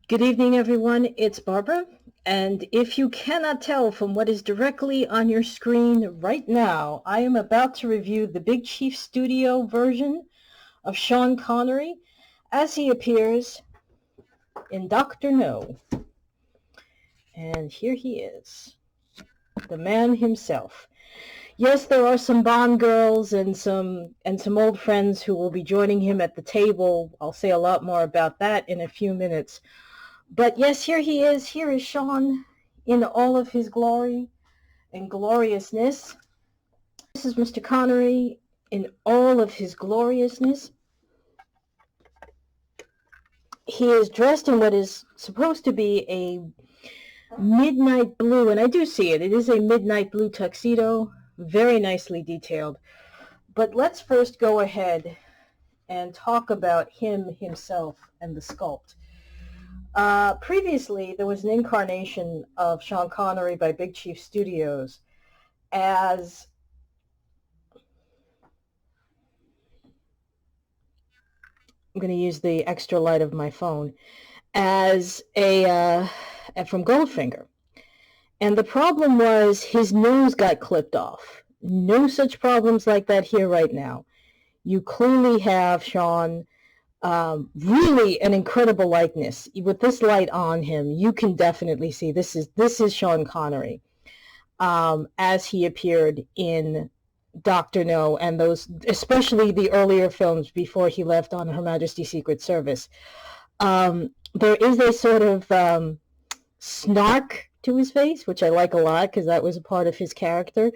Good evening, everyone. It's Barbara. And if you cannot tell from what is directly on your screen right now, I am about to review the Big Chief Studio version of Sean Connery as he appears in Dr. No. And here he is, the man himself. Yes, there are some Bond girls and some old friends who will be joining him at the table. I'll say a lot more about that in a few minutes. But yes, here he is. Here is Sean in all of his glory and gloriousness. This is Mr. Connery in all of his gloriousness. He is dressed in what is supposed to be a midnight blue, and I do see it. It is a midnight blue tuxedo, very nicely detailed. But let's first go ahead and talk about him himself and the sculpt. Previously, there was an incarnation of Sean Connery by Big Chief Studios as I'm going to use the extra light of my phone as from Goldfinger. And the problem was his nose got clipped off. No such problems like that here right now. You clearly have Sean. Really an incredible likeness. With this light on him, you can definitely see this is Sean Connery as he appeared in Dr. No and those, especially the earlier films before he left on Her Majesty's Secret Service. There is a sort of snark to his face, which I like a lot because that was a part of his character.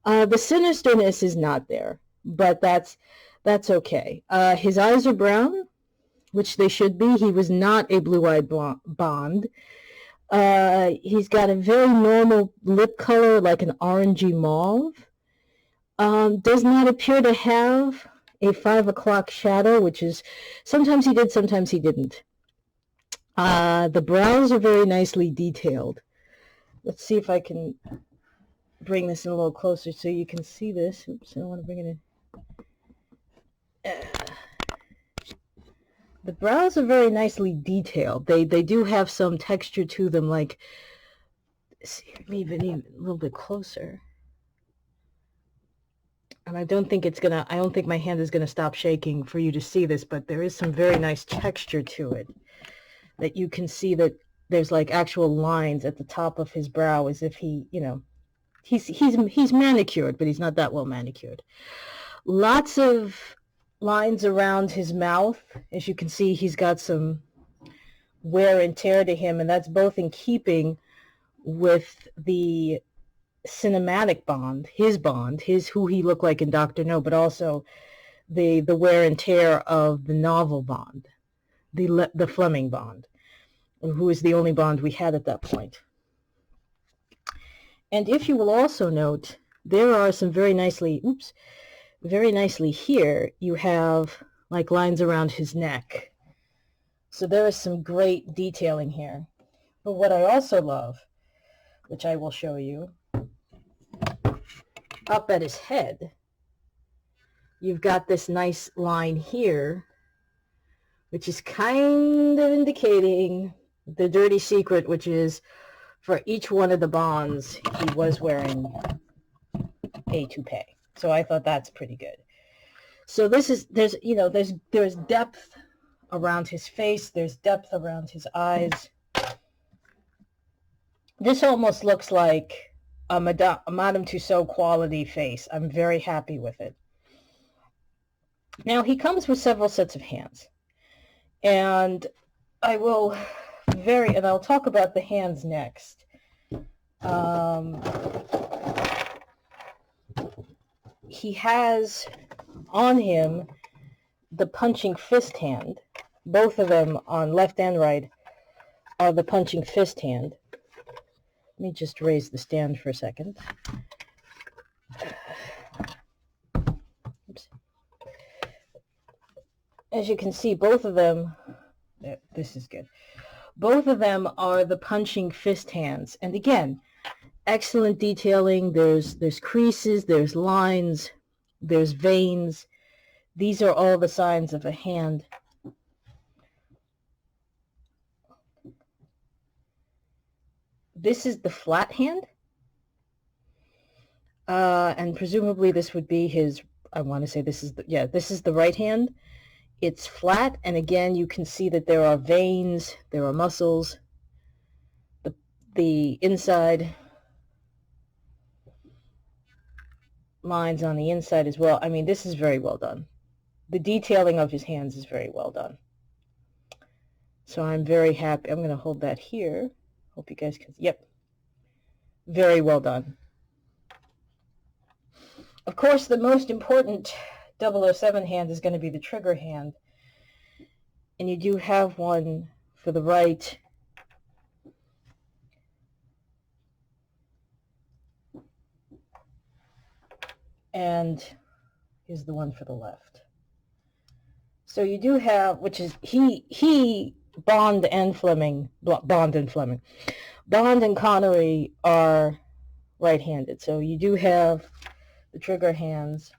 The sinisterness is not there, but that's okay. His eyes are brown, which they should be. He was not a blue-eyed Bond. He's got a very normal lip color, like an orangey mauve. Does not appear to have a 5 o'clock shadow, which is sometimes he did, sometimes he didn't. The brows are very nicely detailed. Let's see if I can bring this in a little closer so you can see this. Oops, I don't want to bring it in. The brows are very nicely detailed. They do have some texture to them, like, see, even a little bit closer. And I don't think my hand is gonna stop shaking for you to see this, but there is some very nice texture to it that you can see that there's like actual lines at the top of his brow as if he, he's manicured, but he's not that well manicured. Lots of lines around his mouth. As you can see, he's got some wear and tear to him, and that's both in keeping with the cinematic Bond, his who he looked like in Dr. No, but also the wear and tear of the novel Bond, the Fleming Bond, who is the only Bond we had at that point. And if you will also note, there are some very nicely here, you have like lines around his neck. So there is some great detailing here. But what I also love, which I will show you, up at his head, you've got this nice line here, which is kind of indicating the dirty secret, which is for each one of the Bonds, he was wearing a toupee. So I thought that's pretty good. So there's depth around his face. There's depth around his eyes. This almost looks like a Madame Tussauds quality face. I'm very happy with it. Now he comes with several sets of hands. And I'll talk about the hands next. He has on him the punching fist hand. Both of them on left and right are the punching fist hand. Let me just raise the stand for a second. Oops. As you can see, both of them, this is good. Both of them are the punching fist hands. And again, excellent detailing. There's creases, there's lines, there's veins. These are all the signs of a hand. this is the flat hand. And presumably this would be his, I want to say this is this is the right hand. It's flat, and again, you can see that there are veins, there are muscles. The inside lines on the inside as well. I mean, this is very well done. The detailing of his hands is very well done. So I'm very happy. I'm going to hold that here. Hope you guys can, yep. Very well done. Of course, the most important 007 hand is going to be the trigger hand. And you do have one for the right. And here's the one for the left. So you do have, which is Bond and Connery are right-handed. So you do have the trigger hands.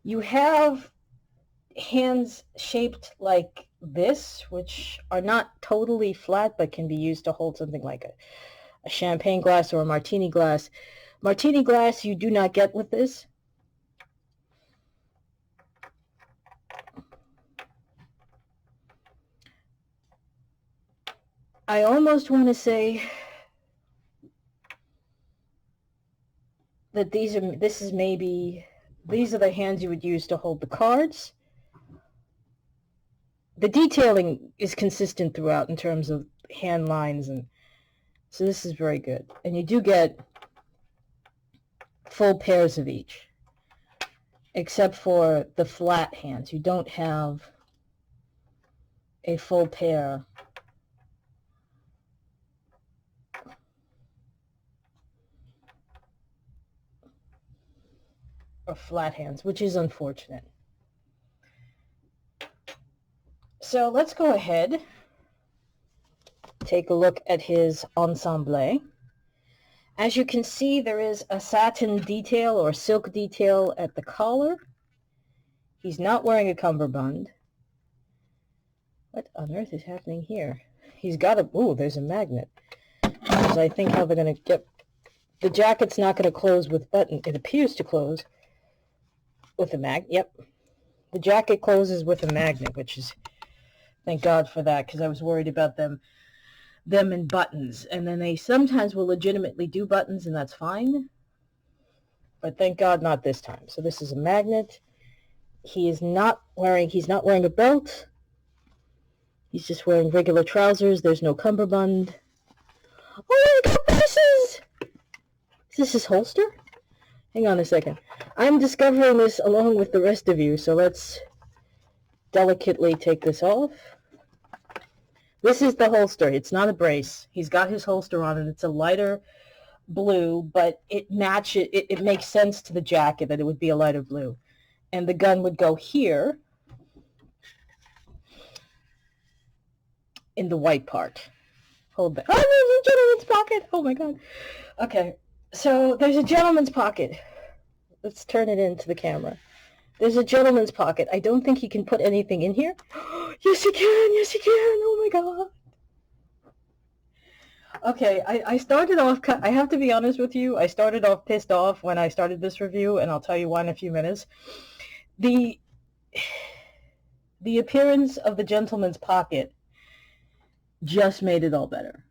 You have hands shaped like this, which are not totally flat, but can be used to hold something like a champagne glass or a martini glass. Martini glass you do not get with this. I almost want to say that these are the hands you would use to hold the cards. The detailing is consistent throughout in terms of hand lines, and so this is very good. And you do get full pairs of each, except for the flat hands. You don't have a full pair of flat hands, which is unfortunate. So let's go ahead, take a look at his ensemble. As you can see, there is a satin detail or silk detail at the collar. He's not wearing a cummerbund. What on earth is happening here? He's got a, ooh, there's a magnet. Because I think how they're going to get, the jacket's not going to close with button. It appears to close with a magnet. Yep. The jacket closes with a magnet, which is, thank God for that, because I was worried about them in buttons. And then they sometimes will legitimately do buttons, and that's fine. But thank God not this time. So this is a magnet. He's not wearing a belt. He's just wearing regular trousers. There's no cummerbund. Oh my God, is this his holster? Hang on a second. I'm discovering this along with the rest of you, so let's delicately take this off. This is the holster. It's not a brace. He's got his holster on, and it's a lighter blue, but it matches. It makes sense to the jacket that it would be a lighter blue. And the gun would go here in the white part. Hold that. Oh, there's a gentleman's pocket. Oh, my God. Okay, so there's a gentleman's pocket. Let's turn it into the camera. There's a gentleman's pocket. I don't think he can put anything in here. Yes, he can. Yes, he can. Oh, my God. Okay, I started off, I have to be honest with you, I started off pissed off when I started this review, and I'll tell you why in a few minutes. The appearance of the gentleman's pocket just made it all better.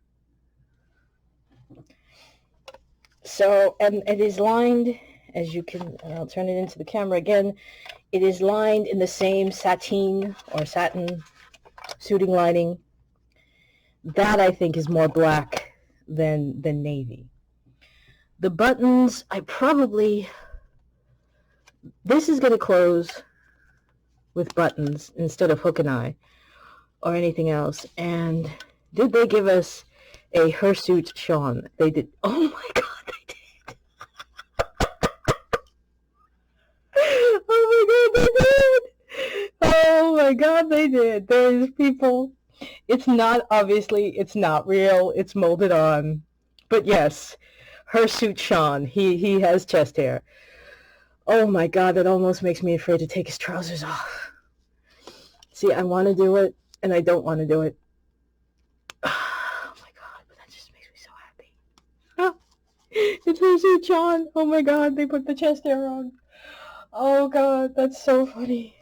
So, and it is lined, as you can, I'll turn it into the camera again, it is lined in the same satin suiting lining. That, I think, is more black than navy. The buttons, this is going to close with buttons instead of hook and eye or anything else. And did they give us a hirsute Sean? They did. Oh my God, they did. Oh my God, they did. Oh my God, they did. There's people. It's not, obviously, it's not real. It's molded on. But yes, hirsute Sean, he has chest hair. Oh my God, that almost makes me afraid to take his trousers off. See, I want to do it, and I don't want to do it. Oh my God, but that just makes me so happy. Oh, it's Lucy John. Oh my God, they put the chest hair on. Oh God, that's so funny.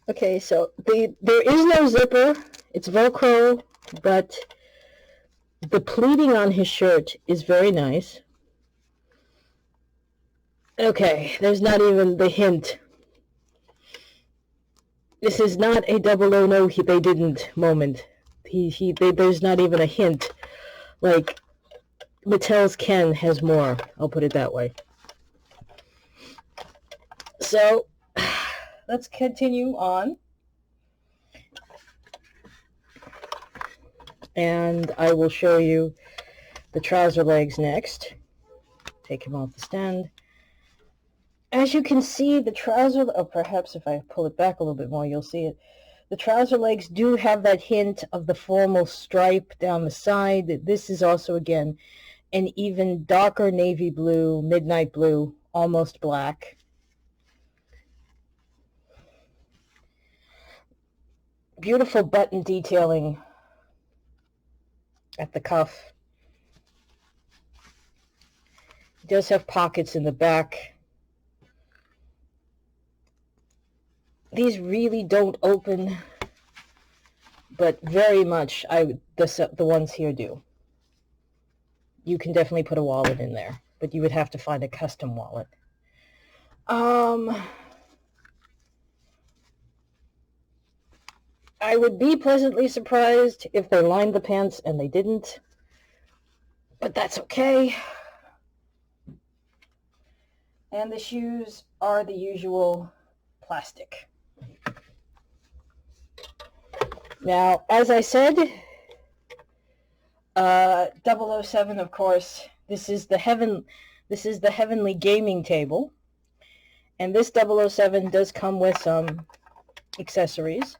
Okay, so there is no zipper. It's Velcro, but the pleating on his shirt is very nice. Okay, there's not even the hint. This is not a 000 no, they didn't moment. There's not even a hint. Like, Mattel's Ken has more. I'll put it that way. So, let's continue on. And I will show you the trouser legs next. Take him off the stand. As you can see, the trouser, or perhaps if I pull it back a little bit more, you'll see it. The trouser legs do have that hint of the formal stripe down the side. This is also, again, an even darker navy blue, midnight blue, almost black. Beautiful button detailing at the cuff. It does have pockets in the back. These really don't open, but very much the ones here do. You can definitely put a wallet in there, but you would have to find a custom wallet. I would be pleasantly surprised if they lined the pants and they didn't, but that's okay. And the shoes are the usual plastic. Now, as I said, 007, of course, this is the heavenly gaming table, and this 007 does come with some accessories.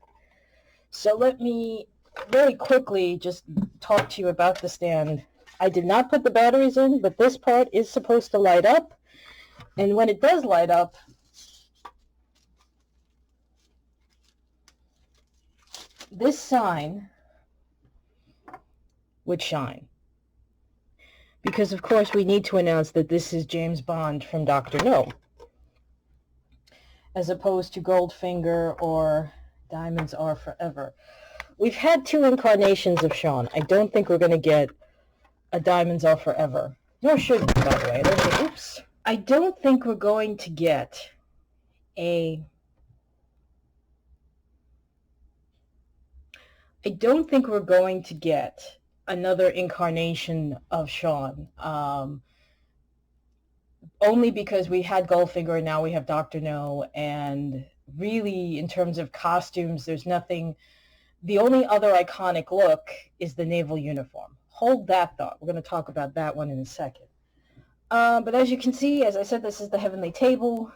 So let me very quickly just talk to you about the stand. I did not put the batteries in, but this part is supposed to light up, and when it does light up, this sign would shine. Because, of course, we need to announce that this is James Bond from Dr. No, as opposed to Goldfinger or Diamonds Are Forever. We've had 2 incarnations of Sean. I don't think we're going to get a Diamonds Are Forever. Nor should we, by the way. Oops. I don't think we're going to get another incarnation of Sean, only because we had Goldfinger and now we have Dr. No, and really in terms of costumes, there's nothing. The only other iconic look is the naval uniform. Hold that thought. We're going to talk about that one in a second. But as you can see, as I said, this is the heavenly table.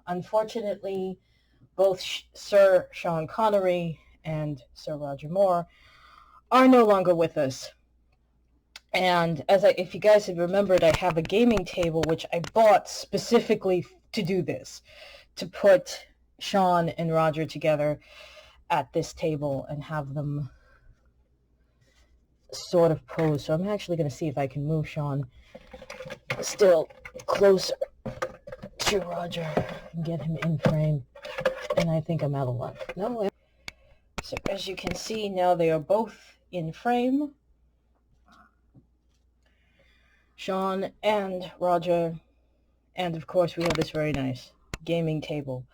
Unfortunately, both Sir Sean Connery and Sir Roger Moore are no longer with us. And if you guys had remembered, I have a gaming table which I bought specifically to do this, to put Sean and Roger together at this table and have them sort of pose. So I'm actually going to see if I can move Sean still closer to Roger and get him in frame. And I think I'm out of luck. No. So as you can see, now they are both in frame. Sean and Roger. And of course we have this very nice gaming table.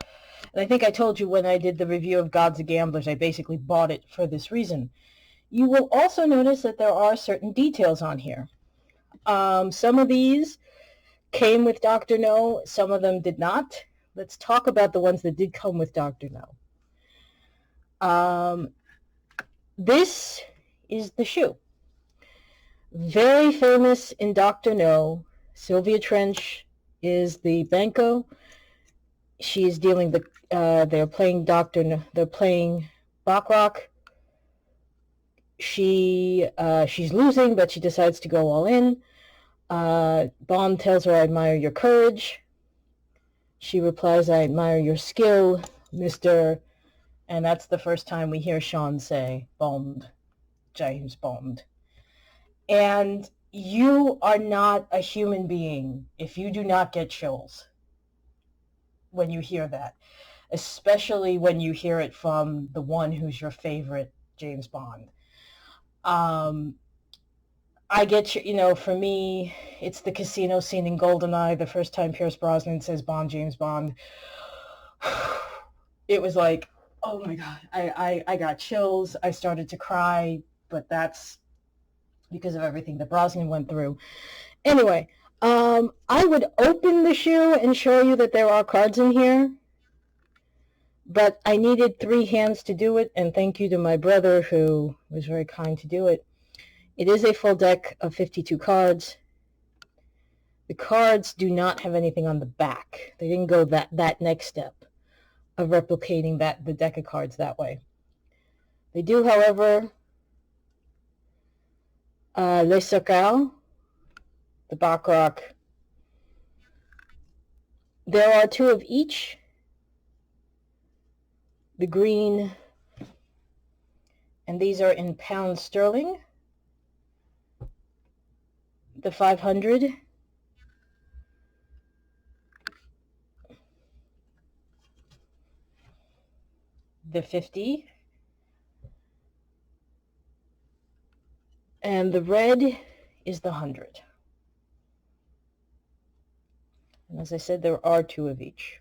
And I think I told you when I did the review of Gods of Gamblers, I basically bought it for this reason. You will also notice that there are certain details on here. Some of these came with Dr. No, some of them did not. Let's talk about the ones that did come with Dr. No. This is the shoe. Very famous in Dr. No. Sylvia Trench is the Banco. She is dealing they're playing Dr. No, they're playing Baccarat. She's losing, but she decides to go all in. Bond tells her, "I admire your courage." She replies, "I admire your skill, Mr. And that's the first time we hear Sean say, Bond, James Bond. And you are not a human being if you do not get chills when you hear that, especially when you hear it from the one who's your favorite James Bond. I get for me, it's the casino scene in GoldenEye, the first time Pierce Brosnan says Bond, James Bond. It was like, oh my God, I got chills. I started to cry, but that's because of everything that Brosnan went through. Anyway, I would open the shoe and show you that there are cards in here, but I needed 3 hands to do it, and thank you to my brother who was very kind to do it. It is a full deck of 52 cards. The cards do not have anything on the back. They didn't go that next step of replicating the deck of cards that way. They do, however, Les Socals, the Baccarat. There are 2 of each. The green, and these are in pounds sterling. The 500, the 50, and the red is the 100. And as I said, there are 2 of each.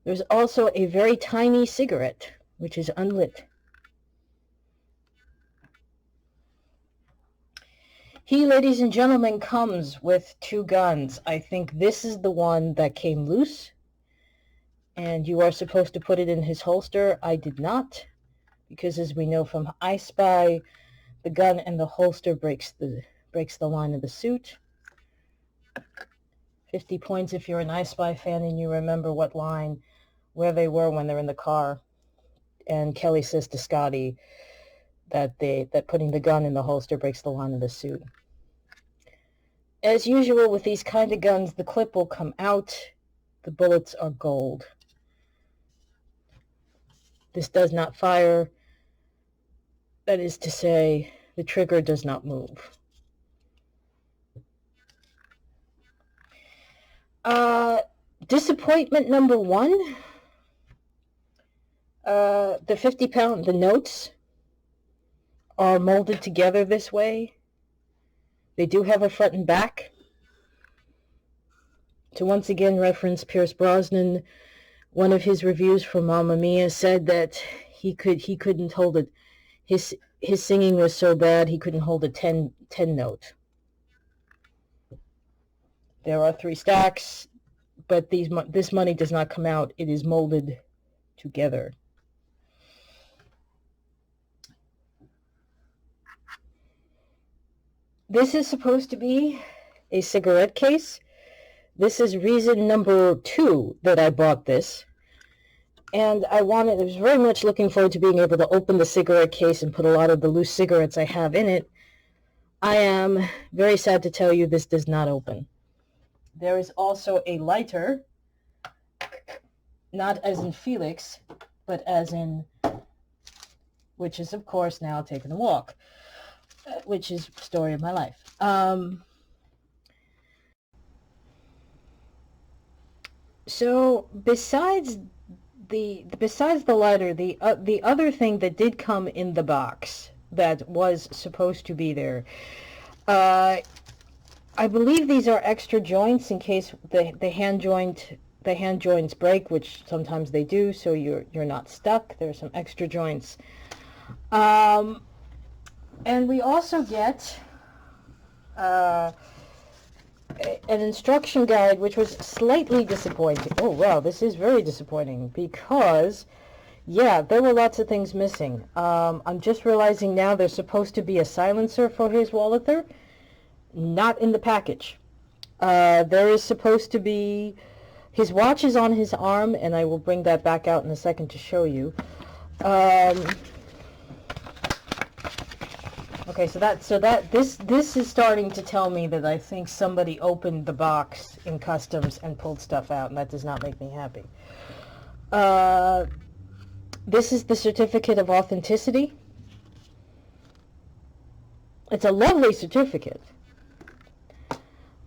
There's also a very tiny cigarette, which is unlit. He, ladies and gentlemen, comes with 2 guns. I think this is the one that came loose, and you are supposed to put it in his holster. I did not, because as we know from I Spy, the gun and the holster breaks the line of the suit. 50 points if you're an I Spy fan and you remember where they were when they're in the car. And Kelly says to Scotty that putting the gun in the holster breaks the line of the suit. As usual with these kind of guns, the clip will come out. The bullets are gold. This does not fire. That is to say, the trigger does not move. Disappointment number 1. The 50 pound, the notes are molded together this way. They do have a front and back. To once again reference Pierce Brosnan, one of his reviews for Mamma Mia said that he couldn't hold it. His singing was so bad he couldn't hold a 10 note. There are 3 stacks, but this money does not come out. It is molded together. This is supposed to be a cigarette case. This is reason number 2 that I bought this. And I was very much looking forward to being able to open the cigarette case and put a lot of the loose cigarettes I have in it. I am very sad to tell you this does not open. There is also a lighter, not as in Felix, but as in, which is of course now taking a walk, which is the story of my life. So besides the lighter, the other thing that did come in the box that was supposed to be there, I believe these are extra joints in case the hand joints break, which sometimes they do, so you're not stuck. There's some extra joints. And we also get an instruction guide, which was slightly disappointing. Oh, wow, this is very disappointing because, yeah, there were lots of things missing. I'm just realizing now there's supposed to be a silencer for his Walther. Not in the package. There is supposed to be... His watch is on his arm, and I will bring that back out in a second to show you. Okay, so this is starting to tell me that I think somebody opened the box in customs and pulled stuff out, and that does not make me happy. Uh, this is the certificate of authenticity. It's a lovely certificate.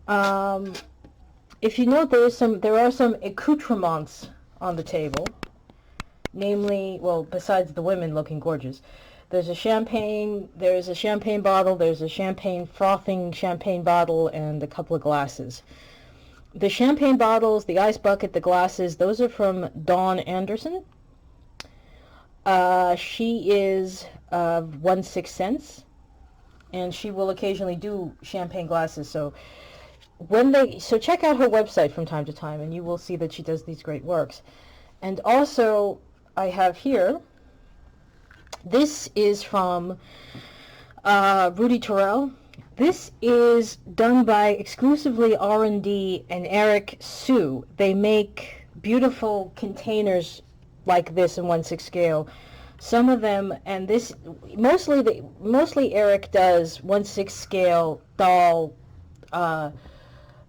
If you note, there are some accoutrements on the table. Namely, well, besides the women looking gorgeous, there's a champagne bottle, there's a frothing champagne bottle, and a couple of glasses. The champagne bottles, the ice bucket, the glasses, those are from Dawn Anderson. She is 1/6 cents, and she will occasionally do champagne glasses. So check out her website from time to time, and you will see that she does these great works. And also, I have here, this is from Rudy Terrell. This is done by exclusively R&D and Eric Sue. They make beautiful containers like this in 1/6 scale. Some of them, and this, mostly Eric does 1/6 scale doll,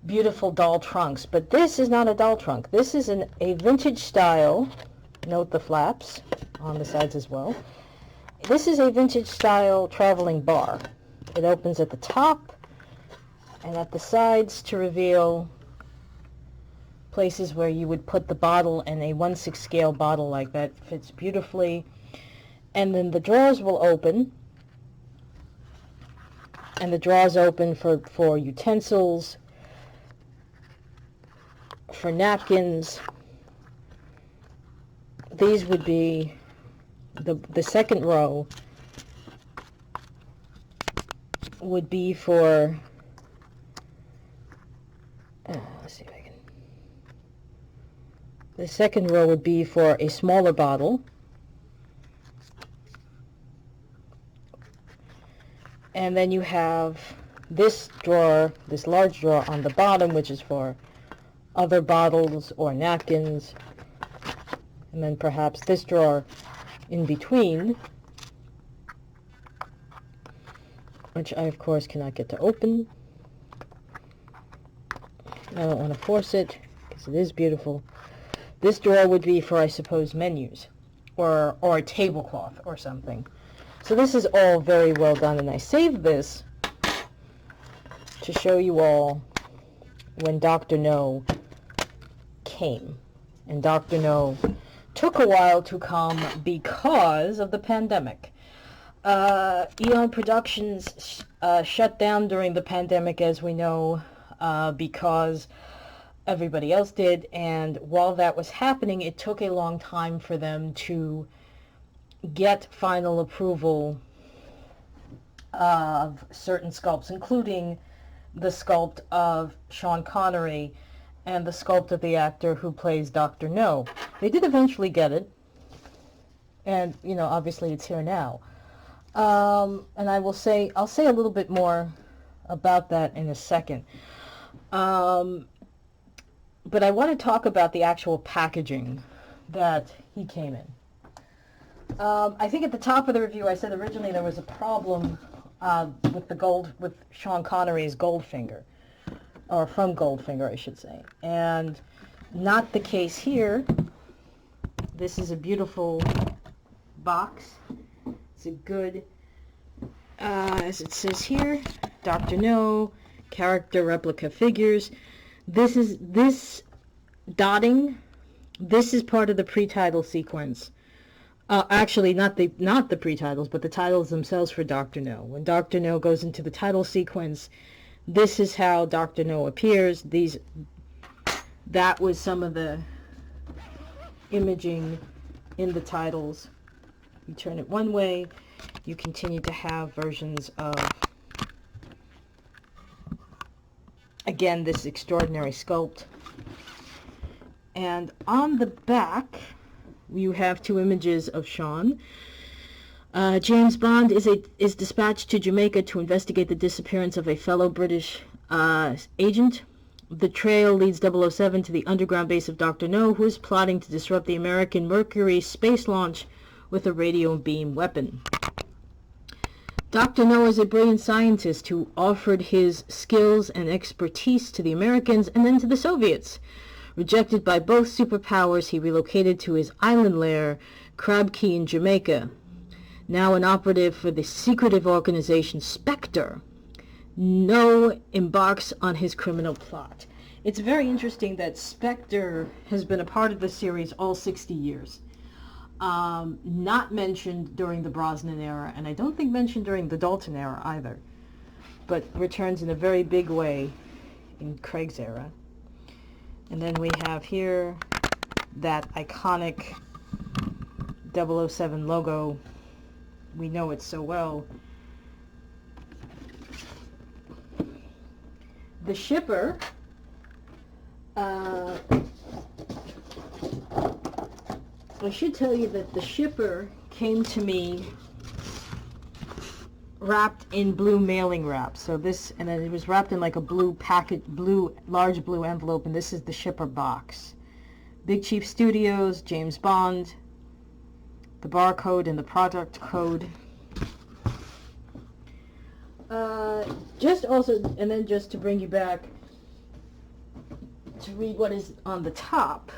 beautiful doll trunks. But this is not a doll trunk. This is a vintage style. Note the flaps on the sides as well. This is a vintage style traveling bar. It opens at the top and at the sides to reveal places where you would put the bottle, and a 1/6 scale bottle like that fits beautifully. And then the drawers will open, and the drawers open for utensils, for napkins. These would be the second row would be for let's see if I can. The second row would be for a smaller bottle, and then you have this drawer, this large drawer on the bottom, which is for other bottles or napkins, and then perhaps this drawer in between, which I of course cannot get to open. I don't want to force it because it is beautiful. This drawer would be for, I suppose, menus or a tablecloth or something. So this is all very well done, and I saved this to show you all when Dr. No came. And Dr. No took a while to come because of the pandemic. Eon Productions shut down during the pandemic, as we know, because everybody else did, and while that was happening, it took a long time for them to get final approval of certain sculpts, including the sculpt of Sean Connery and the sculpt of the actor who plays Dr. No. They did eventually get it, and, you know, obviously it's here now. And I'll say a little bit more about that in a second. But I want to talk about the actual packaging that he came in. I think at the top of the review I said originally there was a problem with Sean Connery's Goldfinger, or from Goldfinger I should say, and not the case here. This is a beautiful box. It's a good, as it says here, Dr. No, character replica figures. This dotting, this is part of the pre-title sequence. Actually, not the pre-titles, but the titles themselves for Dr. No. When Dr. No goes into the title sequence, this is how Dr. No appears. That was some of the imaging in the titles. You turn it one way, you continue to have versions of, again, this extraordinary sculpt. And on the back, you have two images of Sean. James Bond is dispatched to Jamaica to investigate the disappearance of a fellow British agent. The trail leads 007 to the underground base of Dr. No, who is plotting to disrupt the American Mercury space launch with a radio beam weapon. Dr. No is a brilliant scientist who offered his skills and expertise to the Americans and then to the Soviets. Rejected by both superpowers, he relocated to his island lair, Crab Key in Jamaica. Now an operative for the secretive organization Spectre, No embarks on his criminal plot. It's very interesting that Spectre has been a part of the series all 60 years. Not mentioned during the Brosnan era, and I don't think mentioned during the Dalton era either, but returns in a very big way in Craig's era. And then we have here that iconic 007 logo. We know it so well. The shipper, I should tell you that the shipper came to me wrapped in blue mailing wrap. So this, and then it was wrapped in like a blue packet, large blue envelope, and this is the shipper box. Big Chief Studios, James Bond, the barcode and the product code. Just also, and then just to bring you back to read what is on the top.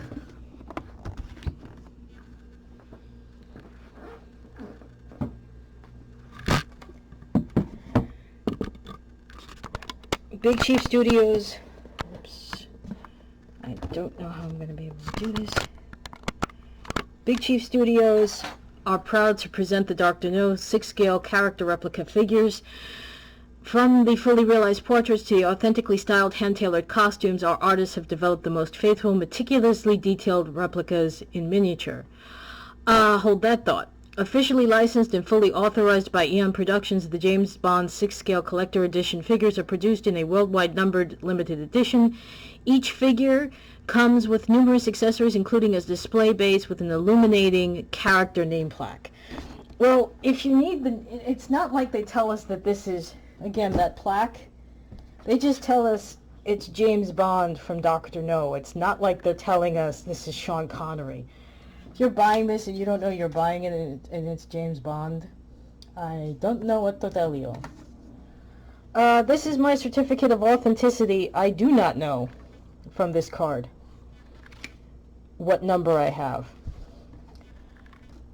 Big Chief Studios. Oops. I don't know how I'm going to be able to do this. Big Chief Studios are proud to present the Dr. No 6-scale character replica figures. From the fully realized portraits to the authentically styled hand-tailored costumes, our artists have developed the most faithful, meticulously detailed replicas in miniature. Hold that thought. Officially licensed and fully authorized by Eon Productions, the James Bond 6-scale collector edition figures are produced in a worldwide numbered limited edition. Each figure comes with numerous accessories, including a display base with an illuminating character name plaque. Well, if you need it's not like they tell us that this is, again, that plaque. They just tell us it's James Bond from Dr. No. It's not like they're telling us this is Sean Connery. If you're buying this and you don't know you're buying it and it's James Bond, I don't know what to tell you. This is my certificate of authenticity. I do not know from this card what number I have.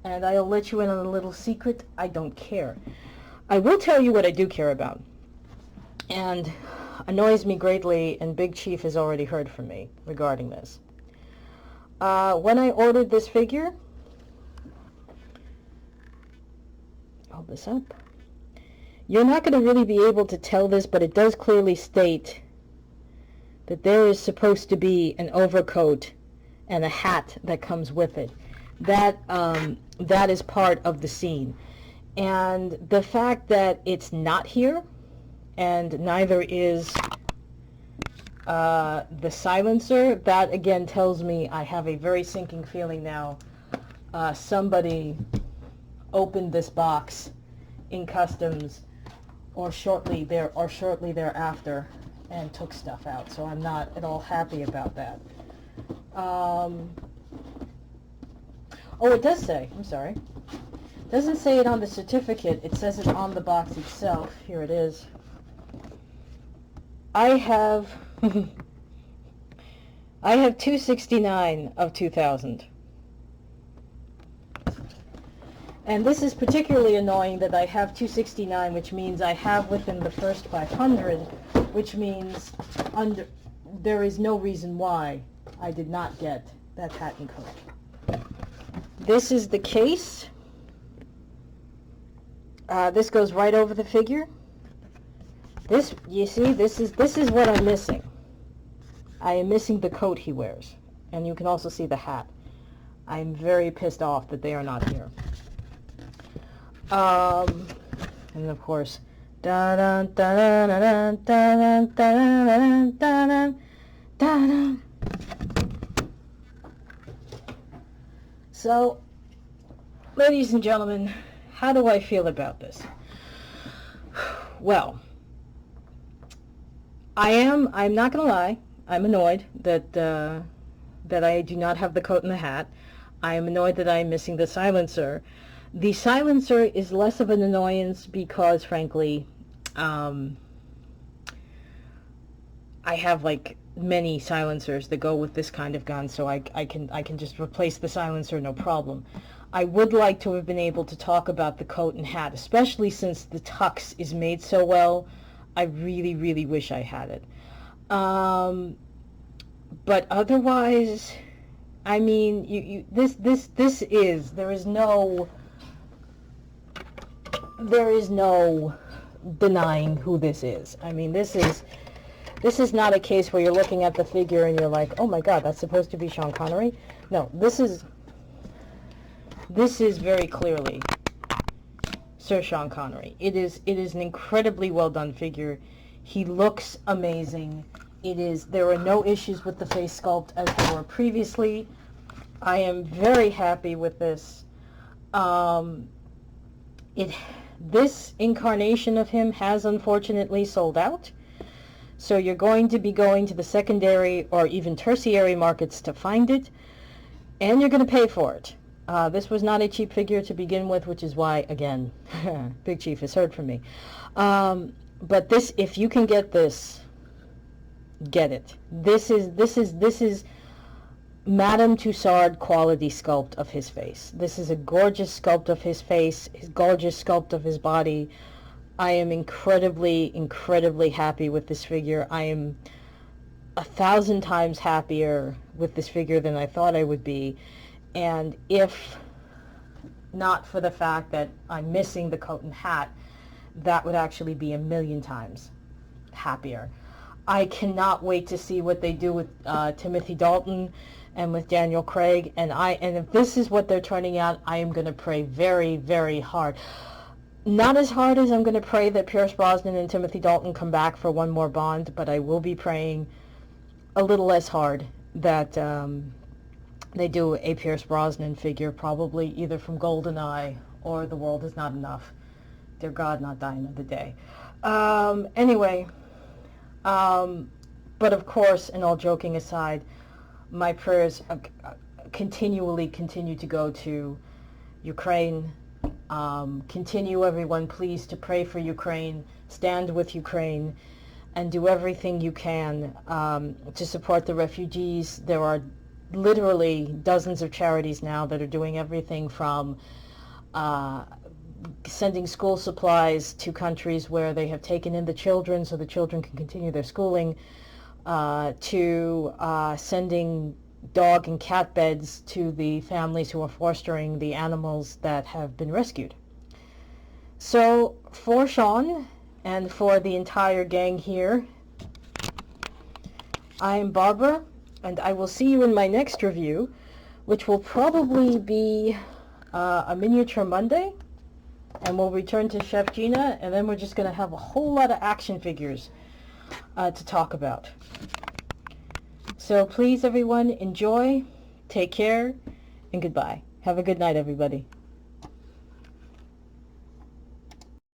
And I'll let you in on a little secret. I don't care. I will tell you what I do care about. And annoys me greatly, and Big Chief has already heard from me regarding this. When I ordered this figure, hold this up. You're not going to really be able to tell this, but it does clearly state that there is supposed to be an overcoat and a hat that comes with it. That is part of the scene. And the fact that it's not here, and neither is the silencer, that again tells me I have a very sinking feeling now. Somebody opened this box in customs or shortly thereafter and took stuff out. So I'm not at all happy about that. Oh, it does say, I'm sorry. It doesn't say it on the certificate. It says it on the box itself. Here it is. I have 269 of 2000. And this is particularly annoying that I have 269, which means I have within the first 500, which means there is no reason why I did not get that hat and coat. This is the case. This goes right over the figure. This, you see, this is what I'm missing. I am missing the coat he wears. And you can also see the hat. I'm very pissed off that they are not here. And of course, da-dun, da-dun, da-dun, da-dun, da-dun, da-dun, da-dun. So, ladies and gentlemen, how do I feel about this? Well, I'm not going to lie, I'm annoyed that I do not have the coat and the hat. I am annoyed that I am missing the silencer. The silencer is less of an annoyance because, frankly, I have like many silencers that go with this kind of gun, so I can just replace the silencer, no problem. I would like to have been able to talk about the coat and hat, especially since the tux is made so well. I really, really wish I had it. But otherwise, I mean, this is, there is no denying who this is. I mean, this is not a case where you're looking at the figure and you're like, oh my God, that's supposed to be Sean Connery. No, this is very clearly Sir Sean Connery. It is an incredibly well done figure. He looks amazing. There are no issues with the face sculpt as there were previously. I am very happy with this. This incarnation of him has unfortunately sold out. So you're going to be going to the secondary or even tertiary markets to find it, and you're going to pay for it. This was not a cheap figure to begin with, which is why, again, Big Chief has heard from me. But this, if you can get this, get it. This is Madame Tussauds quality sculpt of his face. This is a gorgeous sculpt of his face, his gorgeous sculpt of his body. I am incredibly, incredibly happy with this figure. I am 1,000 times happier with this figure than I thought I would be. And if not for the fact that I'm missing the coat and hat, that would actually be 1,000,000 times happier. I cannot wait to see what they do with Timothy Dalton and with Daniel Craig. And if this is what they're turning out, I am going to pray very, very hard. Not as hard as I'm going to pray that Pierce Brosnan and Timothy Dalton come back for one more Bond, but I will be praying a little less hard that they do a Pierce Brosnan figure, probably either from GoldenEye or The World Is Not Enough. Dear God, not die another day. Anyway, but of course, and all joking aside, my prayers continue to go to Ukraine. Continue, everyone, please, to pray for Ukraine, stand with Ukraine, and do everything you can to support the refugees. There are literally dozens of charities now that are doing everything from sending school supplies to countries where they have taken in the children so the children can continue their schooling, to sending dog and cat beds to the families who are fostering the animals that have been rescued. So for Sean and for the entire gang here, I am Barbara, and I will see you in my next review, which will probably be a Miniature Monday, and we'll return to Chef Gina, and then we're just going to have a whole lot of action figures to talk about. So please, everyone, enjoy, take care, and goodbye. Have a good night, everybody.